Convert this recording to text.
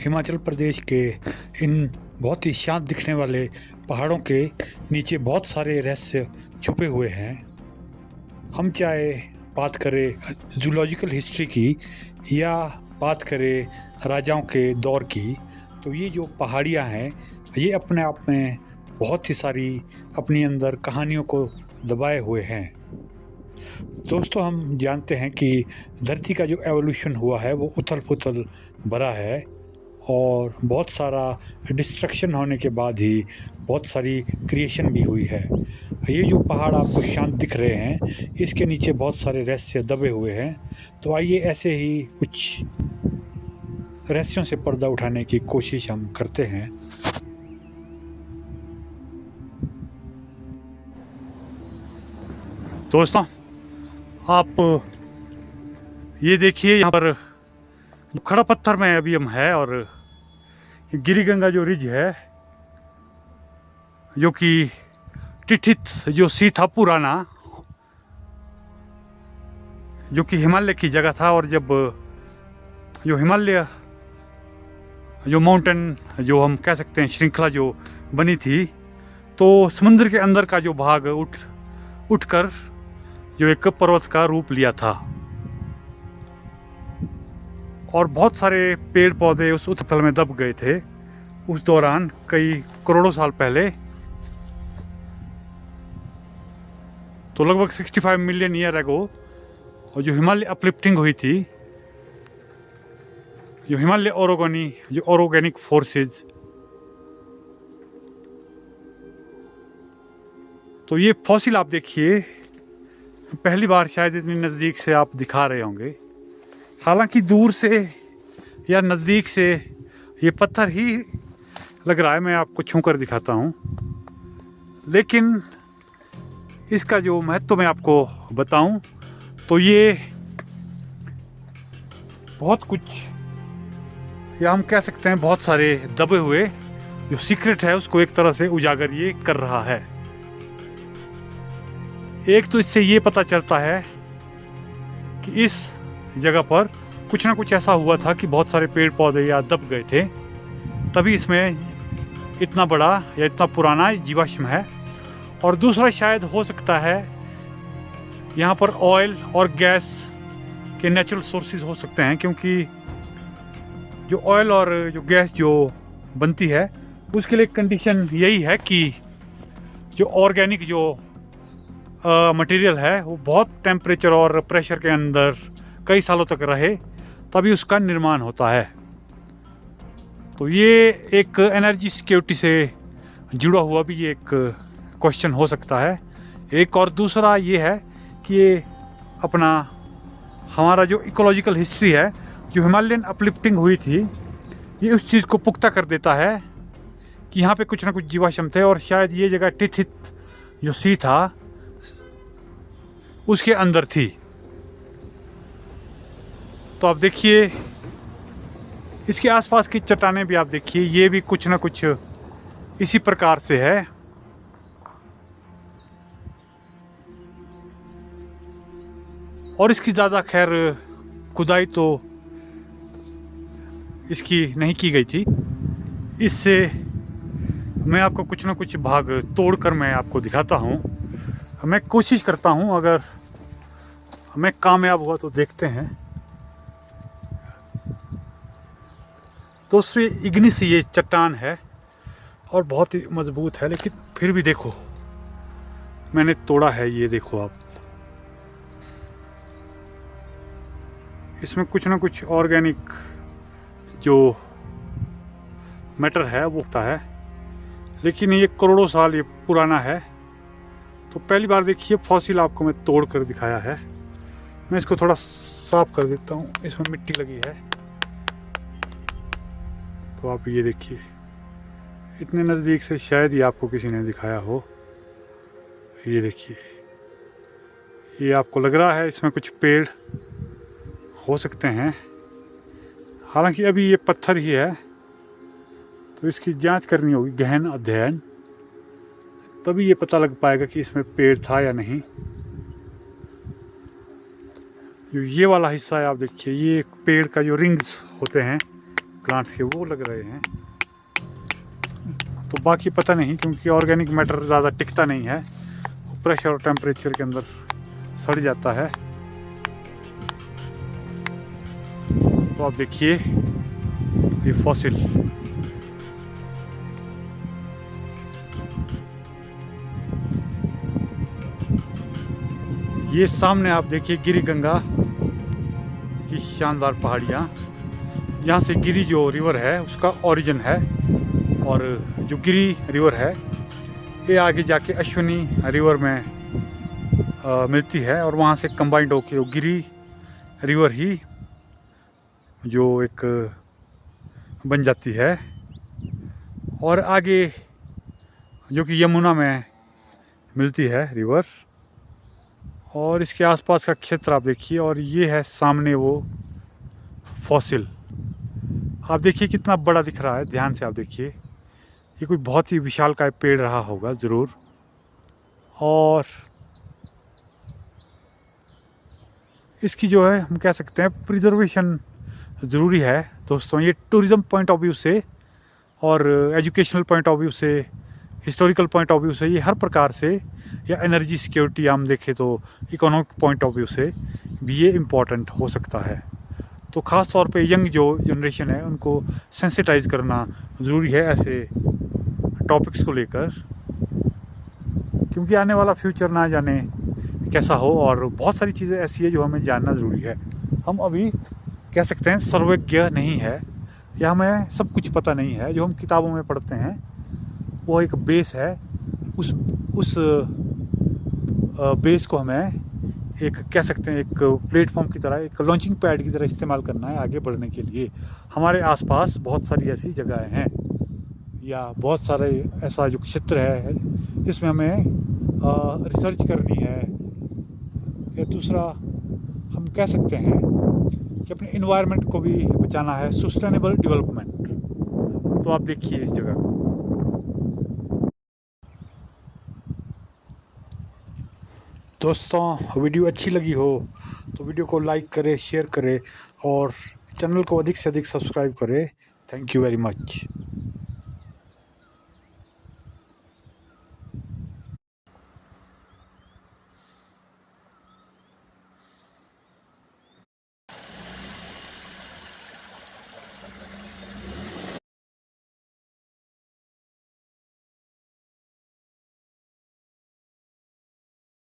हिमाचल प्रदेश के इन बहुत ही शांत दिखने वाले पहाड़ों के नीचे बहुत सारे रहस्य छुपे हुए हैं। हम चाहे बात करें जूलॉजिकल हिस्ट्री की या बात करें राजाओं के दौर की, तो ये जो पहाड़ियाँ हैं ये अपने आप में बहुत ही सारी अपनी अंदर कहानियों को दबाए हुए हैं। दोस्तों, हम जानते हैं कि धरती का जो एवोल्यूशन हुआ है वो उथल पुथल भरा है और बहुत सारा डिस्ट्रक्शन होने के बाद ही बहुत सारी क्रिएशन भी हुई है। ये जो पहाड़ आपको शांत दिख रहे हैं इसके नीचे बहुत सारे रहस्य दबे हुए हैं। तो आइए ऐसे ही कुछ रहस्यों से पर्दा उठाने की कोशिश हम करते हैं। दोस्तों, आप ये देखिए, यहाँ पर खड़ा पत्थर में अभी हम है और गिरिगंगा जो रिज है, जो कि टिठित जो सी था पुराना, जो कि हिमालय की जगह था। और जब जो हिमालय जो माउंटेन जो हम कह सकते हैं श्रृंखला जो बनी थी, तो समुद्र के अंदर का जो भाग उठकर जो एक पर्वत का रूप लिया था और बहुत सारे पेड़ पौधे उस उत्तल में दब गए थे उस दौरान कई करोड़ों साल पहले। तो लगभग 65 मिलियन ईयर अगो, और जो हिमालय अपलिफ्टिंग हुई थी, जो हिमालय ऑर्गेनिक फोर्सेस, तो ये फॉसिल आप देखिए, पहली बार शायद इतनी नज़दीक से आप दिखा रहे होंगे। हालांकि दूर से या नज़दीक से ये पत्थर ही लग रहा है, मैं आपको छू कर दिखाता हूँ, लेकिन इसका जो महत्व मैं आपको बताऊं तो ये बहुत कुछ, या हम कह सकते हैं बहुत सारे दबे हुए जो सीक्रेट है उसको एक तरह से उजागर ये कर रहा है। एक तो इससे ये पता चलता है कि इस जगह पर कुछ ना कुछ ऐसा हुआ था कि बहुत सारे पेड़ पौधे या दब गए थे, तभी इसमें इतना बड़ा या इतना पुराना जीवाश्म है। और दूसरा शायद हो सकता है यहाँ पर ऑयल और गैस के नेचुरल सोर्सेज हो सकते हैं, क्योंकि जो ऑयल और जो गैस जो बनती है उसके लिए कंडीशन यही है कि जो ऑर्गेनिक जो मटेरियल है वो बहुत टेम्परेचर और प्रेशर के अंदर कई सालों तक रहे, तभी उसका निर्माण होता है। तो ये एक एनर्जी सिक्योरिटी से जुड़ा हुआ भी ये एक क्वेश्चन हो सकता है। एक और दूसरा ये है कि ये अपना हमारा जो इकोलॉजिकल हिस्ट्री है, जो हिमालयन अपलिफ्टिंग हुई थी, ये उस चीज़ को पुख्ता कर देता है कि यहाँ पे कुछ ना कुछ जीवाश्म थे और शायद ये जगह टिठित जो सी था उसके अंदर थी। तो आप देखिए इसके आसपास की चट्टानें भी आप देखिए, ये भी कुछ ना कुछ इसी प्रकार से है। और इसकी ज़्यादा खैर खुदाई तो इसकी नहीं की गई थी। इससे मैं आपको कुछ ना कुछ भाग तोड़कर मैं आपको दिखाता हूँ। मैं कोशिश करता हूँ, अगर मैं कामयाब हुआ तो देखते हैं। दोस्तों, इग्निस ये चट्टान है और बहुत ही मजबूत है, लेकिन फिर भी देखो मैंने तोड़ा है। ये देखो आप, इसमें कुछ ना कुछ ऑर्गेनिक जो मैटर है वो होता है, लेकिन ये करोड़ों साल ये पुराना है। तो पहली बार देखिए फॉसिल आपको मैं तोड़ कर दिखाया है। मैं इसको थोड़ा साफ कर देता हूँ, इसमें मिट्टी लगी है। तो आप ये देखिए, इतने नज़दीक से शायद ही आपको किसी ने दिखाया हो। ये देखिए, ये आपको लग रहा है इसमें कुछ पेड़ हो सकते हैं, हालांकि अभी ये पत्थर ही है, तो इसकी जांच करनी होगी, गहन अध्ययन, तभी ये पता लग पाएगा कि इसमें पेड़ था या नहीं। ये वाला हिस्सा है, आप देखिए, ये एक पेड़ का जो रिंग्स होते हैं प्लांट्स के वो लग रहे हैं। तो बाकी पता नहीं, क्योंकि ऑर्गेनिक मैटर ज़्यादा टिकता नहीं है, प्रेशर और टेम्परेचर के अंदर सड़ जाता है। तो आप देखिए ये फॉसिल, ये सामने आप देखिए गिरी गंगा की शानदार पहाड़ियाँ, जहाँ से गिरी जो रिवर है उसका ओरिजिन है। और जो गिरी रिवर है ये आगे जाके अश्विनी रिवर में मिलती है, और वहाँ से कंबाइंड होके वो गिरी रिवर ही जो एक बन जाती है। और आगे जो कि यमुना में मिलती है रिवर। और इसके आसपास का क्षेत्र आप देखिए, और ये है सामने वो फॉसिल। आप देखिए कितना बड़ा दिख रहा है, ध्यान से आप देखिए। ये कोई बहुत ही विशालकाय पेड़ रहा होगा ज़रूर। और इसकी जो है हम कह सकते हैं प्रिजर्वेशन ज़रूरी है दोस्तों। ये टूरिज़्म पॉइंट ऑफ व्यू से और एजुकेशनल पॉइंट ऑफ व्यू से, हिस्टोरिकल पॉइंट ऑफ व्यू से, ये हर प्रकार से, या एनर्जी सिक्योरिटी हम देखें तो इकोनॉमिक पॉइंट ऑफ व्यू से भी ये इम्पॉर्टेंट हो सकता है। तो ख़ास तौर पे यंग जो जनरेशन है उनको सेंसिटाइज करना ज़रूरी है ऐसे टॉपिक्स को लेकर, क्योंकि आने वाला फ्यूचर ना जाने कैसा हो, और बहुत सारी चीज़ें ऐसी है जो हमें जानना ज़रूरी है। हम अभी कह सकते हैं सर्वज्ञ नहीं है, या हमें सब कुछ पता नहीं है। जो हम किताबों में पढ़ते हैं वो एक बेस है, उस बेस को हमें एक कह सकते हैं एक प्लेटफॉर्म की तरह, एक लॉन्चिंग पैड की तरह इस्तेमाल करना है आगे बढ़ने के लिए। हमारे आसपास बहुत सारी ऐसी जगहें हैं, या बहुत सारे ऐसा जो क्षेत्र है जिसमें हमें रिसर्च करनी है, या दूसरा हम कह सकते हैं कि अपने इन्वायरमेंट को भी बचाना है, सस्टेनेबल डेवलपमेंट। तो आप देखिए इस जगह को। दोस्तों वीडियो अच्छी लगी हो तो वीडियो को लाइक करें, शेयर करें, और चैनल को अधिक से अधिक सब्सक्राइब करें। Thank you very much.